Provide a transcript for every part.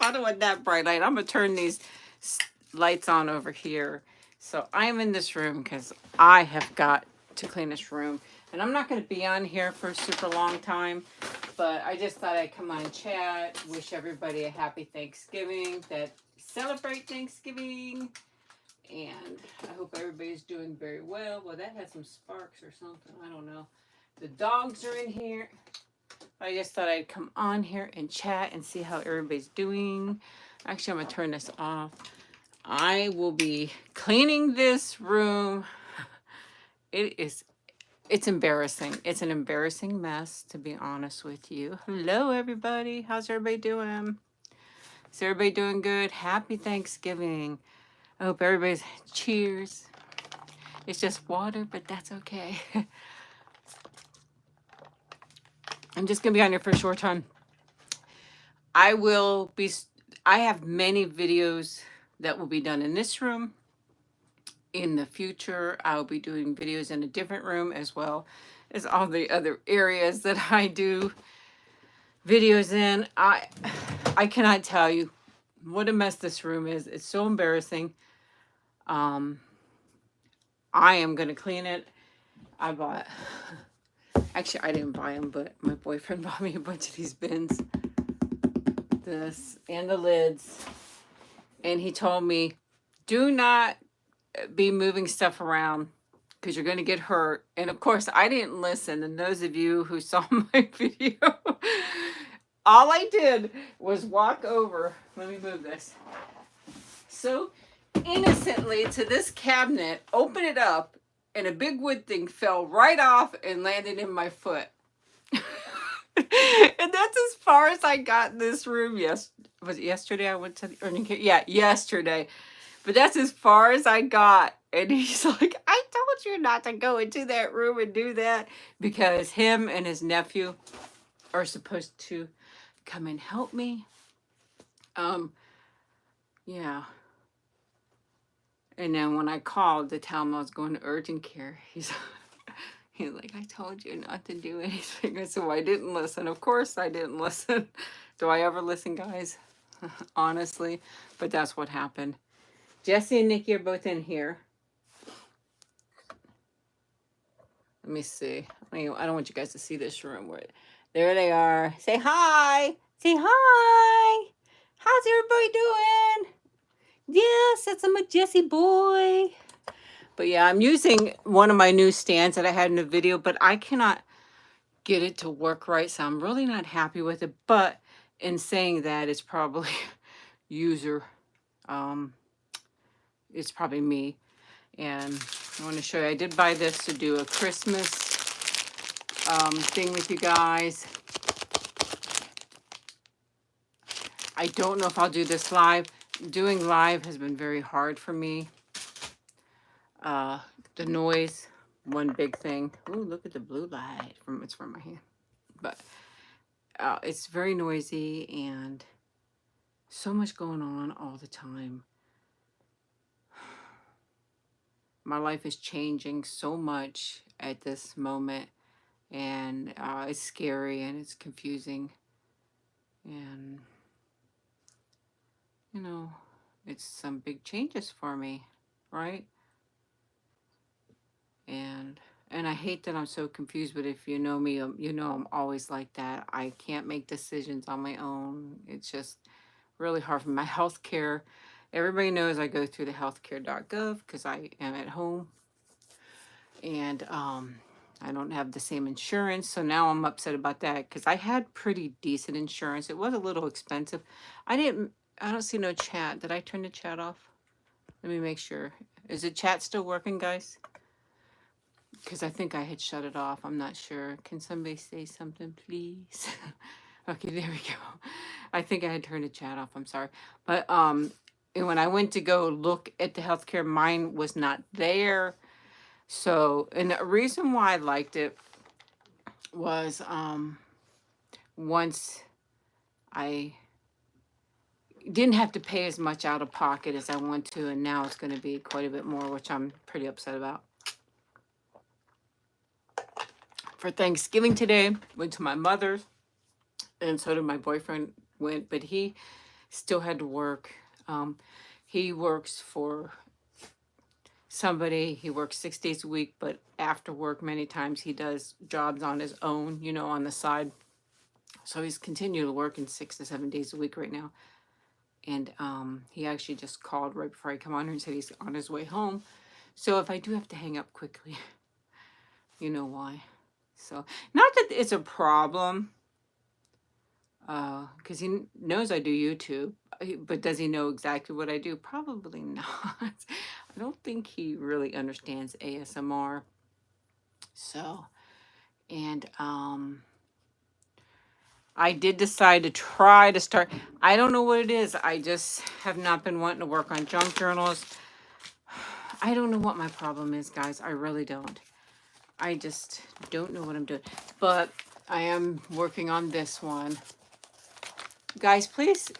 I don't want that bright light. I'm going to turn these lights on over here. So I'm in this room because I have got to clean this room. And I'm not going to be on here for a super long time. But I just thought I'd come on and chat. Wish everybody a happy Thanksgiving. That celebrate Thanksgiving. And I hope everybody's doing very well. Well, that had some sparks or something. I don't know. The dogs are in here. I just thought I'd come on here and chat and see how everybody's doing. Actually, I'm going to turn this off. I will be cleaning this room. It's embarrassing. It's an embarrassing mess, to be honest with you. Hello, everybody. How's everybody doing? Is everybody doing good? Happy Thanksgiving. I hope everybody's, cheers. It's just water, but that's okay. I'm just going to be on here for a short time. I have many videos that will be done in this room. In the future, I'll be doing videos in a different room as well as all the other areas that I do videos in. I cannot tell you what a mess this room is. It's so embarrassing. I am going to clean it. Actually, I didn't buy them, but my boyfriend bought me a bunch of these bins. This and the lids. And he told me, do not be moving stuff around because you're going to get hurt. And of course, I didn't listen. And those of you who saw my video, all I did was walk over. Let me move this. So innocently to this cabinet, open it up, and a big wood thing fell right off and landed in my foot. And that's as far as I got in this room. Was it yesterday I went to the urgent care? Yeah, yesterday. But that's as far as I got. And he's like, I told you not to go into that room and do that. Because him and his nephew are supposed to come and help me. Yeah. And then when I called to tell him I was going to urgent care, he's like, I told you not to do anything. So I didn't listen. Of course I didn't listen. Do I ever listen, guys? Honestly. But that's what happened. Jesse and Nikki are both in here. Let me see. I don't want you guys to see this room. There they are. Say hi. Say hi. How's everybody doing? Yes, that's my Jesse boy. But yeah, I'm using one of my new stands that I had in the video, but I cannot get it to work right, so I'm really not happy with it. But in saying that, it's probably user, it's probably me. And I want to show you, I did buy this to do a Christmas thing with you guys. I don't know if I'll do this live. Doing live has been very hard for me. The noise, one big thing. Ooh, look at the blue light. It's from my hand. But it's very noisy and so much going on all the time. My life is changing so much at this moment. And it's scary and it's confusing. And, you know, it's some big changes for me, right? And I hate that I'm so confused, but if you know me, you know I'm always like that. I can't make decisions on my own. It's just really hard for my health care. Everybody knows I go through the healthcare.gov because I am at home. And I don't have the same insurance, so now I'm upset about that because I had pretty decent insurance. It was a little expensive. I don't see no chat. Did I turn the chat off? Let me make sure. Is the chat still working, guys? Because I think I had shut it off. I'm not sure. Can somebody say something, please? Okay, there we go. I think I had turned the chat off. I'm sorry. But and when I went to go look at the healthcare, mine was not there. So, and the reason why I liked it was once I didn't have to pay as much out of pocket as I want to, and now it's going to be quite a bit more, which I'm pretty upset about. For Thanksgiving today, went to my mother's, and so did my boyfriend went, but he Still had to work. He works for somebody. He works 6 days a week, but after work, many times he does jobs on his own, you know, on the side. So he's continually working 6 to 7 days a week right now. And he actually just called right before I come on here and said he's on his way home. So if I do have to hang up quickly, you know why. So, not that it's a problem, because he knows I do YouTube, but does he know exactly what I do? Probably not. I don't think he really understands ASMR. So, and I did decide to try to start. I don't know what it is. I just have not been wanting to work on junk journals. I don't know what my problem is, guys. I really don't. I just don't know what I'm doing. But I am working on this one. Guys, please,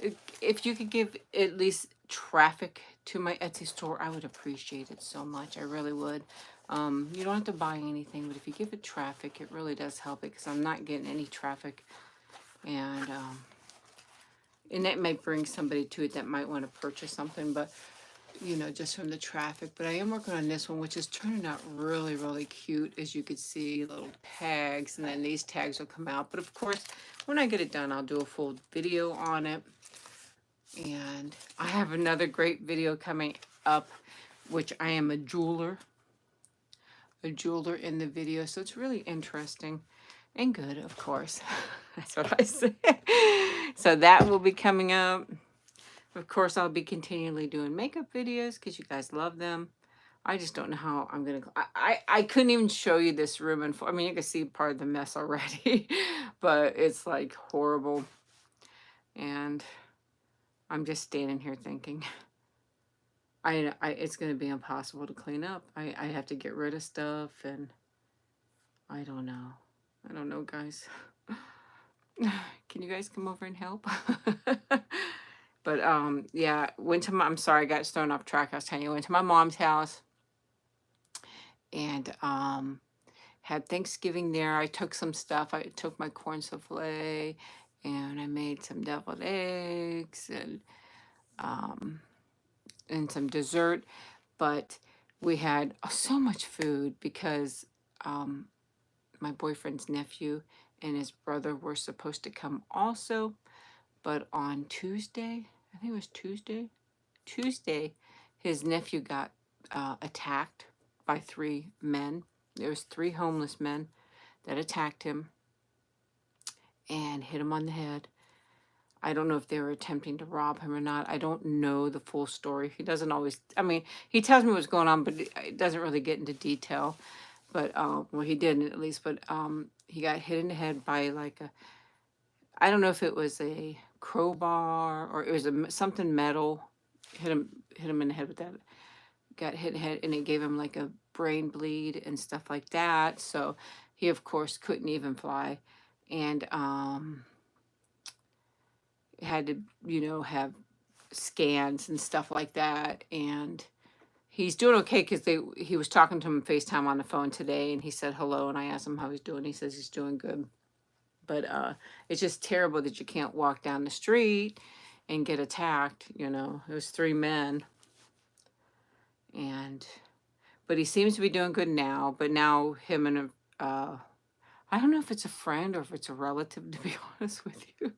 if you could give at least traffic to my Etsy store, I would appreciate it so much. I really would. You don't have to buy anything, but if you give it traffic, it really does help it, because I'm not getting any traffic. And that might bring somebody to it that might want to purchase something, but you know, just from the traffic. But I am working on this one, which is turning out really, really cute. As you can see, little tags, and then these tags will come out. But of course, when I get it done, I'll do a full video on it. And I have another great video coming up, which I am a jeweler in the video. So it's really interesting and good, of course. That's what I say. So that will be coming up. Of course, I'll be continually doing makeup videos because you guys love them. I just don't know how I'm going to... I couldn't even show you this room. I mean, you can see part of the mess already. But it's like horrible. And I'm just standing here thinking... it's going to be impossible to clean up. I have to get rid of stuff. And I don't know. I don't know, guys. Can you guys come over and help? But yeah, I'm sorry, I got thrown off track. I was telling you, went to my mom's house and had Thanksgiving there. I took some stuff. I took my corn souffle and I made some deviled eggs and some dessert. But we had so much food because my boyfriend's nephew and his brother were supposed to come also. But on Tuesday, I think it was Tuesday, his nephew got attacked by 3 men. There was 3 homeless men that attacked him and hit him on the head. I don't know if they were attempting to rob him or not. I don't know the full story. He doesn't always, I mean, he tells me what's going on, but it doesn't really get into detail. But, well, he didn't at least, but he got hit in the head by like I don't know if it was a crowbar or it was something metal. Hit him in the head with that. Got hit in the head, and it gave him like a brain bleed and stuff like that. So he, of course, couldn't even fly, and had to, you know, have scans and stuff like that. And he's doing okay because he was talking to him FaceTime on the phone today, and he said hello, and I asked him how he's doing. He says he's doing good. But it's just terrible that you can't walk down the street and get attacked. You know, it was 3 men. But he seems to be doing good now. But now him and I don't know if it's a friend or if it's a relative, to be honest with you.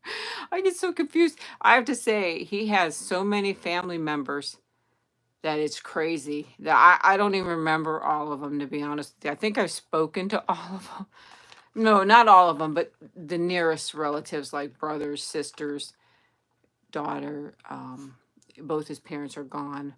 I get so confused. I have to say, he has so many family members that it's crazy. That I don't even remember all of them, to be honest with you. I think I've spoken to all of them. No, not all of them, but the nearest relatives, like brothers, sisters, daughter. Both his parents are gone.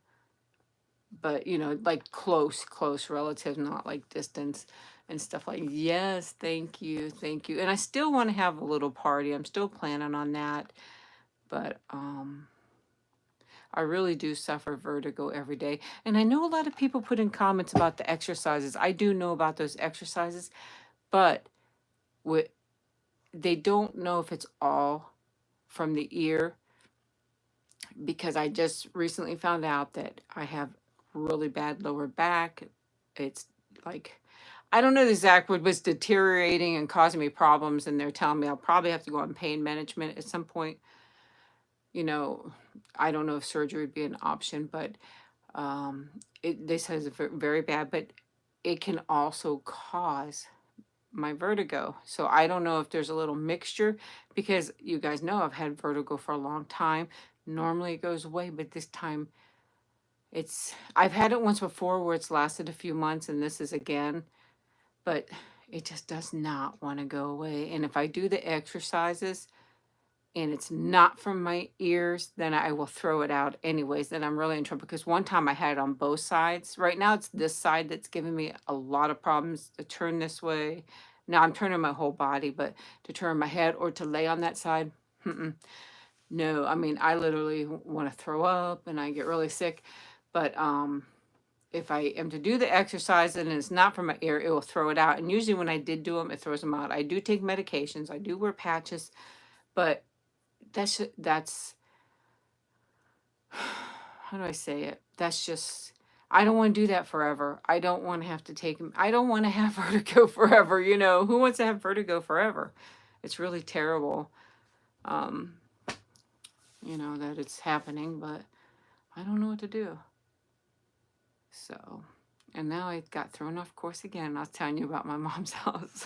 But, you know, like close relatives, not like distance and stuff like, yes, thank you. And I still want to have a little party. I'm still planning on that. But I really do suffer vertigo every day. And I know a lot of people put in comments about the exercises. I do know about those exercises, but they don't know if it's all from the ear, because I just recently found out that I have really bad lower back. It's like, I don't know the exact word, but it's deteriorating and causing me problems, and they're telling me I'll probably have to go on pain management at some point. you know, I don't know if surgery would be an option, but they said it's very bad, but it can also cause my vertigo. So I don't know if there's a little mixture, because you guys know I've had vertigo for a long time. Normally it goes away, but this time I've had it once before where it's lasted a few months, and this is again, but it just does not want to go away. And if I do the exercises and it's not from my ears, then I will throw it out anyways. Then I'm really in trouble, because one time I had it on both sides. Right now it's this side that's giving me a lot of problems to turn this way. Now I'm turning my whole body, but to turn my head or to lay on that side, no. I mean, I literally want to throw up and I get really sick. But if I am to do the exercise and it's not from my ear, it will throw it out. And usually when I did do them, it throws them out. I do take medications. I do wear patches, but that's how do I say it? That's just, I don't want to do that forever. I don't want to have to take them. I don't want to have vertigo forever. You know, who wants to have vertigo forever? It's really terrible, um, you know, that it's happening, but I don't know what to do. So, and now I got thrown off course again. I was telling you about my mom's house.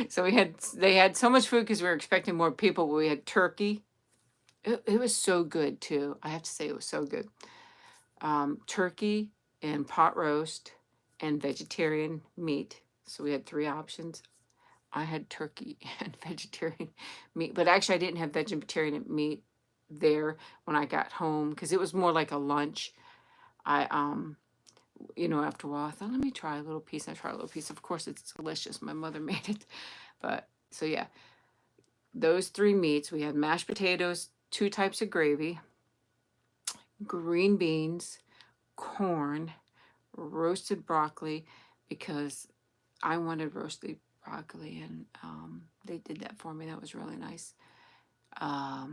So they had so much food because we were expecting more people. But we had turkey. It was so good too. I have to say it was so good. Turkey and pot roast and vegetarian meat. So we had 3 options. I had turkey and vegetarian meat, but actually I didn't have vegetarian meat there when I got home because it was more like a lunch. I you know, after a while I thought, let me try a little piece. I tried a little piece. Of course it's delicious. My mother made it. But so yeah, those 3 meats. We had mashed potatoes, 2 types of gravy, green beans, corn, roasted broccoli, because I wanted roasted broccoli, and they did that for me. That was really nice. I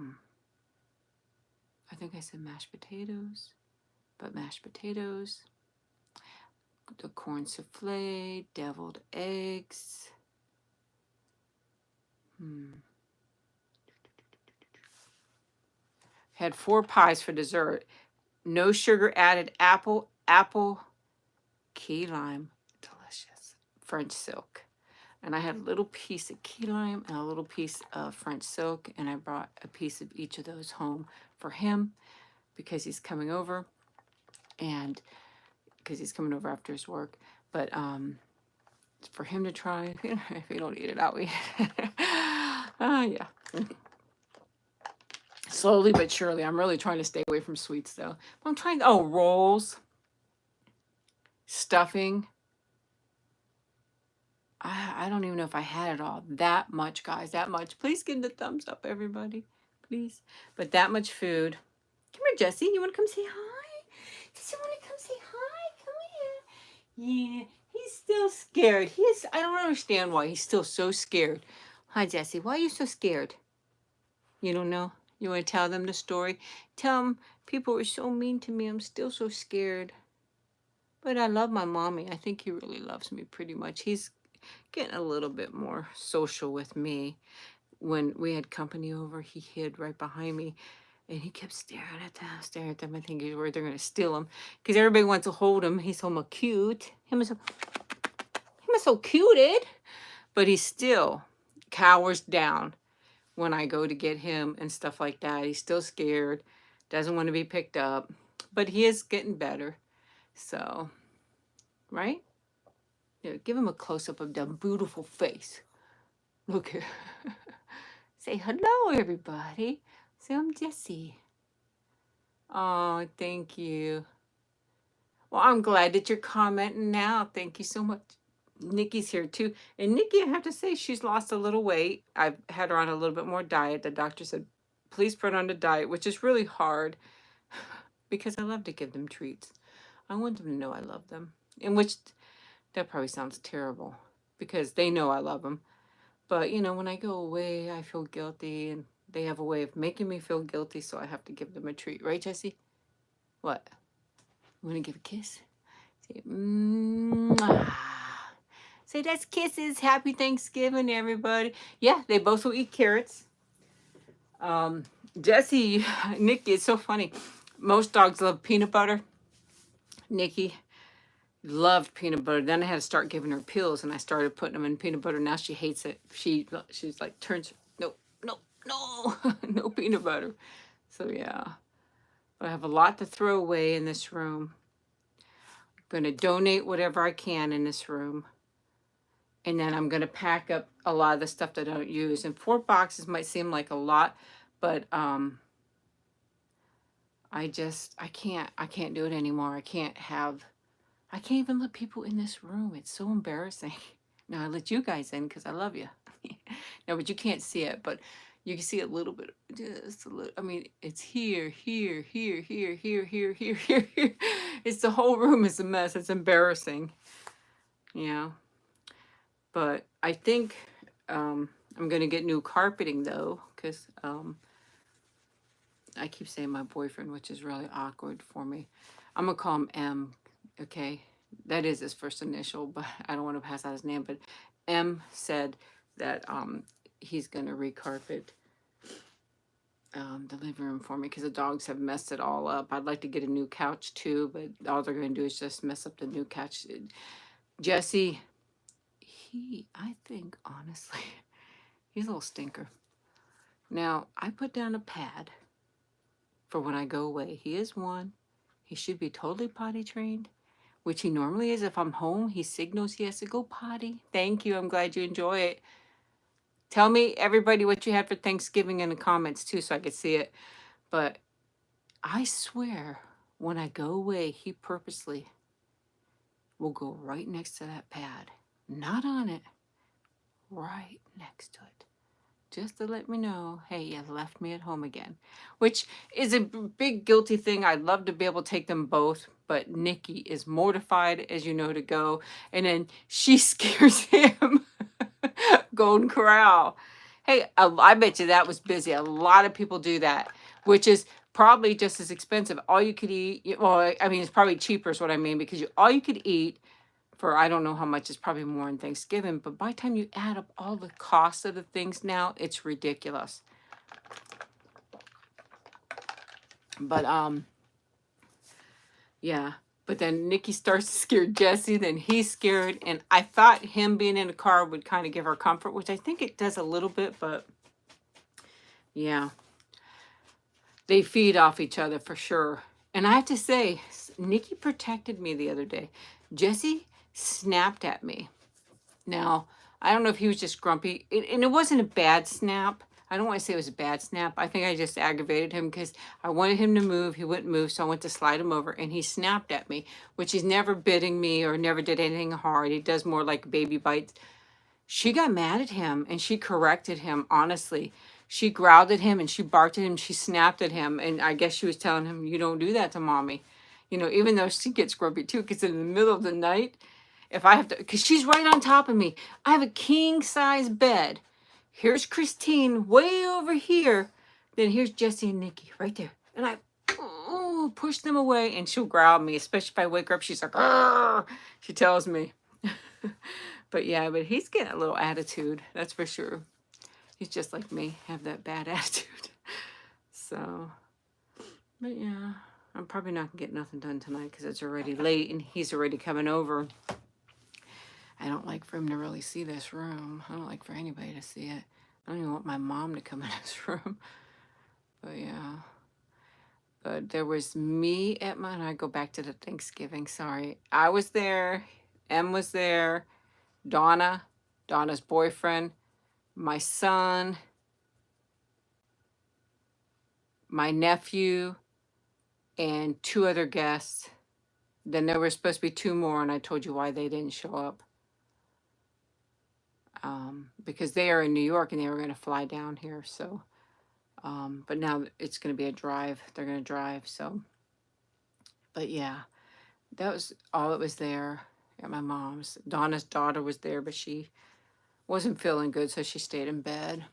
think I said mashed potatoes, but mashed potatoes, the corn souffle, deviled eggs. Had 4 pies for dessert. No sugar added apple key lime, delicious. French silk. And I had a little piece of key lime and a little piece of French silk, and I brought a piece of each of those home for him because he's coming over, and because he's coming over after his work. But for him to try, if you don't eat it, I'll eat it. Yeah. Slowly but surely. I'm really trying to stay away from sweets, though. I'm trying, rolls, stuffing. I don't even know if I had it all. That much, guys, that much. Please give the thumbs up, everybody. Please. But that much food. Come here, Jesse. You want to come say hi? Does he want to come say hi? Come here. Yeah, he's still scared. I don't understand why he's still so scared. Hi, Jesse. Why are you so scared? You don't know? You want to tell them the story? Tell them people were so mean to me. I'm still so scared. But I love my mommy. I think he really loves me pretty much. He's getting a little bit more social with me. When we had company over, he hid right behind me, and he kept staring at them. I think he's worried they're going to steal him, because everybody wants to hold him. He's so cute. Him is so cuted. But he still cowers down when I go to get him and stuff like that. He's still scared, doesn't want to be picked up, but he is getting better. So, right? Yeah, give him a close-up of that beautiful face. Look here. Say hello, everybody. Say, I'm Jessie. Oh, thank you. Well, I'm glad that you're commenting now. Thank you so much. Nikki's here too. And Nikki, I have to say, she's lost a little weight. I've had her on a little bit more diet. The doctor said, please put on the diet, which is really hard because I love to give them treats. I want them to know I love them. In which, that probably sounds terrible because they know I love them. But, you know, when I go away, I feel guilty, and they have a way of making me feel guilty, so I have to give them a treat. Right, Jessie? What? You want to give a kiss? Say, mwah. Say, that's kisses. Happy Thanksgiving, everybody. Yeah, they both will eat carrots. Jesse, Nikki, it's so funny. Most dogs love peanut butter. Nikki loved peanut butter. Then I had to start giving her pills, and I started putting them in peanut butter. Now she hates it. She's like turns no, no, no, no peanut butter. So yeah, but I have a lot to throw away in this room. I'm gonna donate whatever I can in this room, and then I'm gonna pack up a lot of the stuff that I don't use. And 4 boxes might seem like a lot, but I can't do it anymore. I can't even let people in this room. It's so embarrassing. Now I let you guys in because I love you. No, but you can't see it, but you can see a little bit, just a little. I mean, it's here, here, here, here, here, here, here, here, here. It's the whole room is a mess. It's embarrassing. Yeah. But I think I'm gonna get new carpeting though, because I keep saying my boyfriend, which is really awkward for me. I'm gonna call him M. Okay, that is his first initial, but I don't want to pass out his name. But M said that he's gonna recarpet the living room for me because the dogs have messed it all up. I'd like to get a new couch too, but all they're gonna do is just mess up the new couch. Jesse, I think honestly, he's a little stinker. Now I put down a pad for when I go away. He is one. He should be totally potty trained, which he normally is. If I'm home, he signals he has to go potty. Thank you. I'm glad you enjoy it. Tell me, everybody, what you had for Thanksgiving in the comments, too, so I could see it. But I swear, when I go away, he purposely will go right next to that pad. Not on it. Right next to it. Just to let me know, hey, you left me at home again. Which is a big guilty thing. I'd love to be able to take them both, but Nikki is mortified, as you know, to go. And then she scares him. Golden Corral. Hey, I bet you that was busy. A lot of people do that, which is probably just as expensive. All you could eat, well, I mean, it's probably cheaper is what I mean, because all you could eat for I don't know how much, is probably more in Thanksgiving, but by the time you add up all the costs of the things now, it's ridiculous. But yeah. But then Nikki starts to scare Jesse, then he's scared, and I thought him being in a car would kind of give her comfort, which I think it does a little bit, but yeah. They feed off each other for sure. And I have to say, Nikki protected me the other day. Jesse snapped at me. Now, I don't know if he was just grumpy, and it wasn't a bad snap. I don't want to say it was a bad snap. I think I just aggravated him because I wanted him to move. He wouldn't move, so I went to slide him over, and he snapped at me, which he's never biting me or never did anything hard. He does more like baby bites. She got mad at him, and she corrected him, honestly. She growled at him, and she barked at him. She snapped at him, and I guess she was telling him, you don't do that to mommy. You know, even though she gets grumpy too, because in the middle of the night, if I have to, because she's right on top of me. I have a king size bed. Here's Christine way over here. Then here's Jesse and Nikki right there. And I push them away, and she'll growl at me, especially if I wake her up. She's like, "Arr!" She tells me. But yeah, but he's getting a little attitude. That's for sure. He's just like me, have that bad attitude. So, but yeah, I'm probably not gonna get nothing done tonight because it's already late and he's already coming over. I don't like for him to really see this room. I don't like for anybody to see it. I don't even want my mom to come in this room. But yeah. But there was me at mine. I go back to the Thanksgiving. Sorry. I was there. Em was there. Donna's boyfriend. My son. My nephew. And 2 other guests. Then there were supposed to be 2 more, and I told you why they didn't show up. Because they are in New York and they were going to fly down here. So, but now it's going to be a drive. They're going to drive. So, but yeah, that was all that was there at my mom's. Donna's daughter was there, but she wasn't feeling good, so she stayed in bed.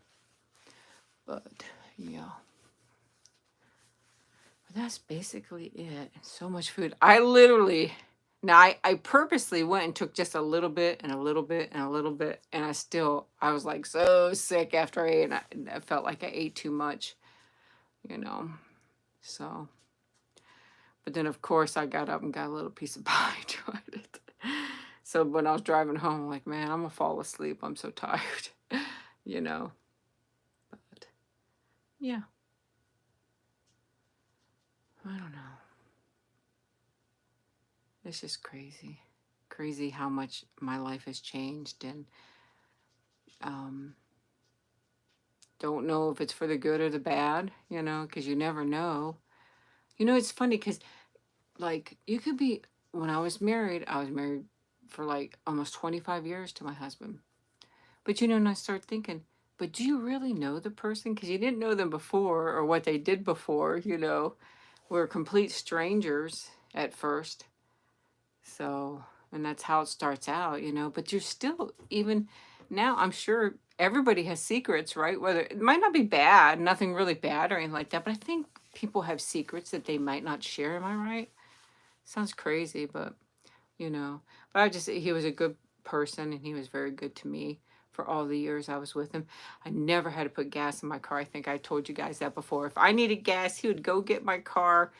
But yeah, but that's basically it. So much food. I literally, Now, I purposely went and took just a little bit and a little bit and a little bit, and I was like so sick after I ate, and I felt like I ate too much, you know. So, but then of course I got up and got a little piece of pie, tried it. So when I was driving home, I'm like, man, I'm gonna fall asleep. I'm so tired, you know. But yeah, I don't know. It's just crazy, crazy how much my life has changed, and um, don't know if it's for the good or the bad, you know, because you never know. You know, it's funny because, like, you could be, when I was married for like almost 25 years to my husband. But, you know, and I start thinking, but do you really know the person? Because you didn't know them before or what they did before, you know. We're complete strangers at first. So, and that's how it starts out, you know. But you're still, even now, I'm sure everybody has secrets, right? Whether it might not be bad, nothing really bad or anything like that, but I think people have secrets that they might not share. Am I right? Sounds crazy, but you know. But he was a good person, and he was very good to me for all the years I was with him. I never had to put gas in my car. I think I told you guys that before. If I needed gas, he would go get my car,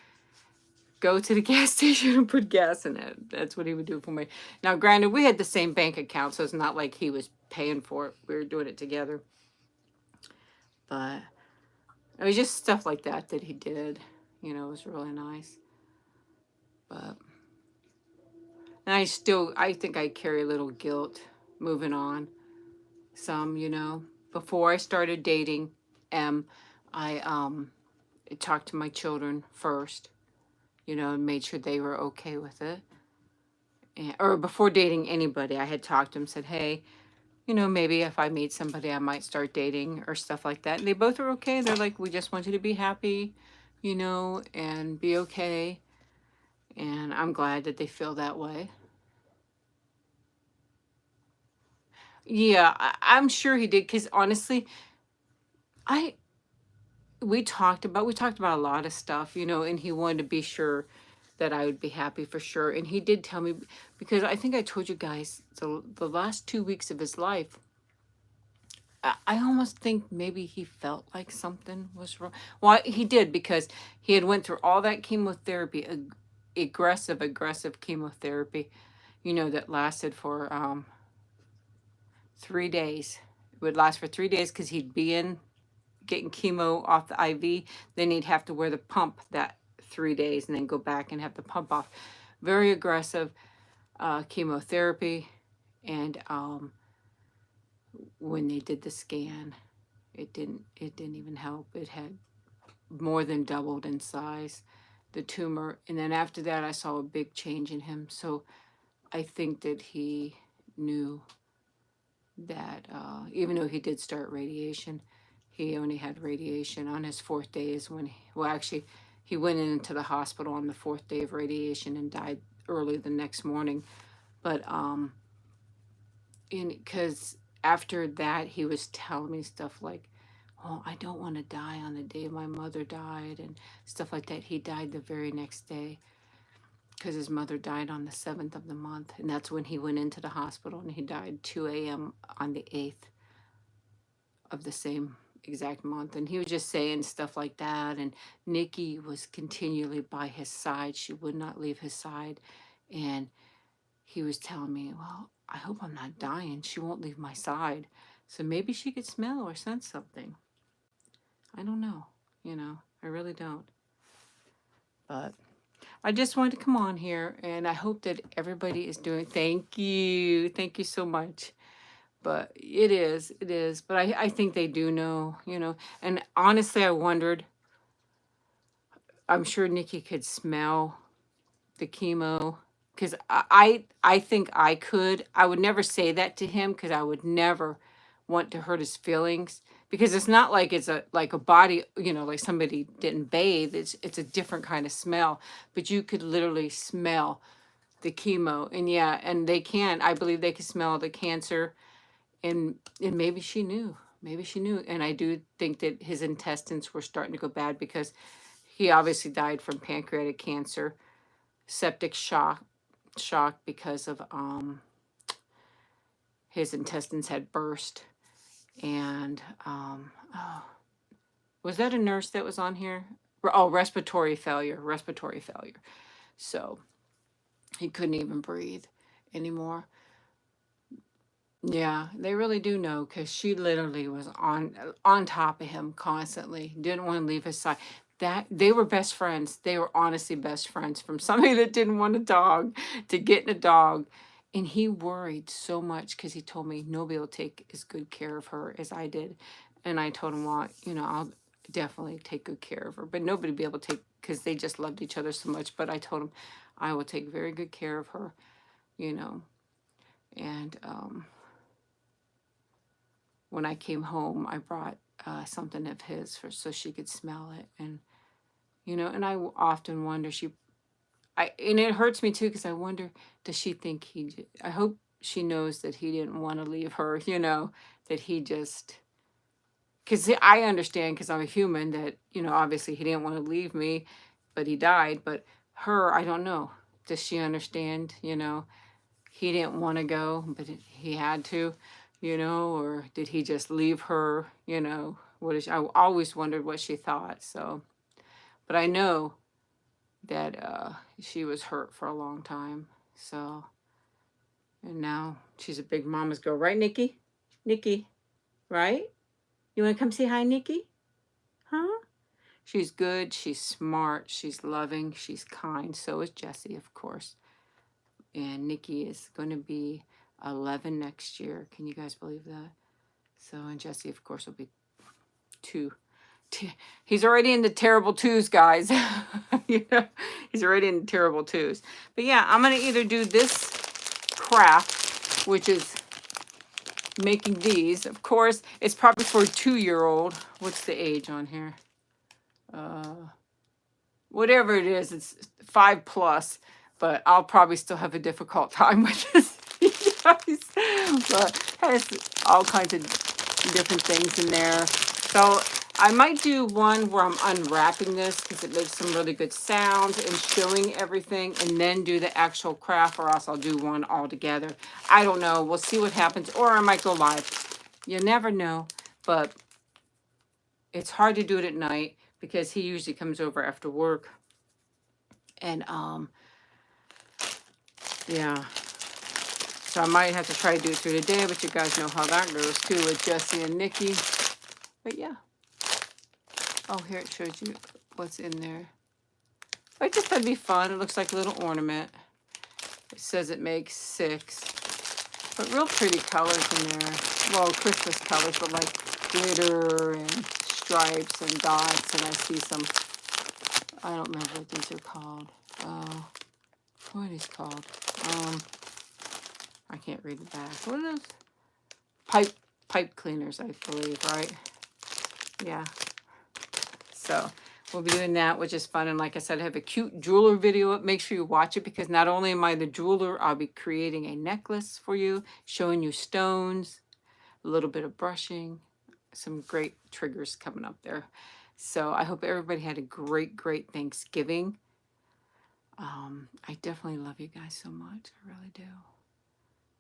go to the gas station and put gas in it. That's what he would do for me. Now, granted, we had the same bank account, so it's not like he was paying for it. We were doing it together. But it was just stuff like that that he did. You know, it was really nice. But and I think I carry a little guilt moving on. Some, you know. Before I started dating I talked to my children first, you know, and made sure they were okay with it. Or before dating anybody, I had talked to them, said, hey, you know, maybe if I meet somebody, I might start dating or stuff like that. And they both are okay. They're like, we just want you to be happy, you know, and be okay. And I'm glad that they feel that way. Yeah, I'm sure he did. Because honestly, I we talked about a lot of stuff, you know, and he wanted to be sure that I would be happy for sure. And he did tell me, because I think I told you guys the last 2 weeks of his life, I almost think maybe he felt like something was wrong. Well, he did, because he had went through all that chemotherapy, aggressive chemotherapy, you know, that lasted for 3 days. It would last for 3 days because he'd be in getting chemo off the IV. Then he'd have to wear the pump that 3 days and then go back and have the pump off. Very aggressive chemotherapy. And when they did the scan, it didn't even help. It had more than doubled in size, the tumor. And then after that, I saw a big change in him. So I think that he knew that even though he did start radiation, he only had radiation on his fourth day is when well, actually, he went into the hospital on the fourth day of radiation and died early the next morning. But because after that, he was telling me stuff like, oh, I don't want to die on the day my mother died and stuff like that. He died the very next day because his mother died on the 7th of the month. And that's when he went into the hospital, and he died 2 a.m. on the 8th of the same exact month. And he was just saying stuff like that. And Nikki was continually by his side. She would not leave his side. And he was telling me, well, I hope I'm not dying. She won't leave my side. So maybe she could smell or sense something. I don't know. You know, I really don't. But I just wanted to come on here, and I hope that everybody is doing. Thank you. Thank you so much. But it is. But I think they do know, you know. And honestly, I wondered, I'm sure Nikki could smell the chemo, because I think I could. I would never say that to him because I would never want to hurt his feelings, because it's not like it's a body, you know, like somebody didn't bathe. It's a different kind of smell, but you could literally smell the chemo. And yeah, and I believe they could smell the cancer. And maybe she knew. Maybe she knew. And I do think that his intestines were starting to go bad, because he obviously died from pancreatic cancer, septic shock, shock because of his intestines had burst. And oh, was that a nurse that was on here? Oh, respiratory failure. Respiratory failure. So he couldn't even breathe anymore. Yeah, they really do know because she literally was on top of him constantly. Didn't want to leave his side. That they were best friends. They were honestly best friends. From somebody that didn't want a dog to getting a dog, and he worried so much because he told me nobody will take as good care of her as I did, and I told him, well, you know, I'll definitely take good care of her, but nobody will be able to take because they just loved each other so much. But I told him I will take very good care of her, you know, and when I came home, I brought something of his for so she could smell it, and you know, and I often wonder and it hurts me too because I wonder, does she think I hope she knows that he didn't want to leave her, you know, that he just, because I understand because I'm a human that, you know, obviously he didn't want to leave me, but he died, but her, I don't know, does she understand, you know, he didn't want to go, but he had to, you know, or did he just leave her, you know, I always wondered what she thought. So, but I know that she was hurt for a long time. So, and now she's a big mama's girl, right, Nikki? Nikki, right? You want to come say hi, Nikki? Huh? She's good, she's smart, she's loving, she's kind. So is Jessie, of course. And Nikki is going to be 11 next year. Can you guys believe that? So, and Jesse, of course, will be 2. He's already in the terrible 2s, guys. You know, he's already in the terrible 2s. But yeah, I'm going to either do this craft, which is making these. Of course, it's probably for a 2-year-old. What's the age on here? Whatever it is, it's 5 plus. But I'll probably still have a difficult time with this, you guys. But it has all kinds of different things in there. So I might do one where I'm unwrapping this because it makes some really good sounds and showing everything, and then do the actual craft, or else I'll do one all together. I don't know. We'll see what happens, or I might go live. You never know. But it's hard to do it at night because he usually comes over after work. And yeah. So I might have to try to do it through the day, but you guys know how that goes too with Jesse and Nikki. But yeah. Oh, here it shows you what's in there. I just thought it'd be fun. It looks like a little ornament. It says it makes 6. But real pretty colors in there. Well, Christmas colors, but like glitter and stripes and dots. And I see some, I don't remember what these are called. What are these called? I can't read the back. What are those? Pipe cleaners, I believe, right? Yeah. So we'll be doing that, which is fun. And like I said, I have a cute jeweler video up. Make sure you watch it because not only am I the jeweler, I'll be creating a necklace for you, showing you stones, a little bit of brushing, some great triggers coming up there. So I hope everybody had a great, great Thanksgiving. I definitely love you guys so much. I really do.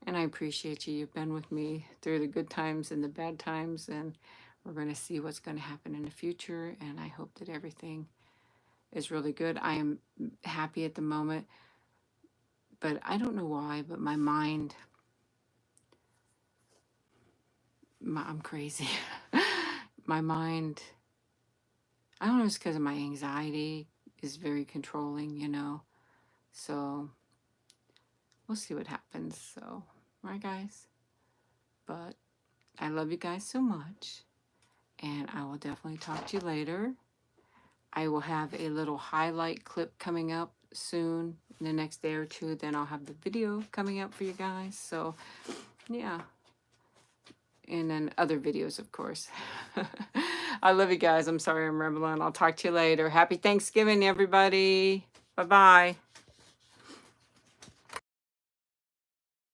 And I appreciate you. You've been with me through the good times and the bad times, and we're going to see what's going to happen in the future, and I hope that everything is really good. I am happy at the moment, but I don't know why, but my mind, I'm crazy. My mind, I don't know, it's because of my anxiety is very controlling, you know. So we'll see what happens. So, right, guys? But I love you guys so much, and I will definitely talk to you later. I will have a little highlight clip coming up soon in the next day or 2. Then I'll have the video coming up for you guys. So, yeah. And then other videos, of course. I love you guys. I'm sorry I'm rambling. I'll talk to you later. Happy Thanksgiving, everybody. Bye-bye.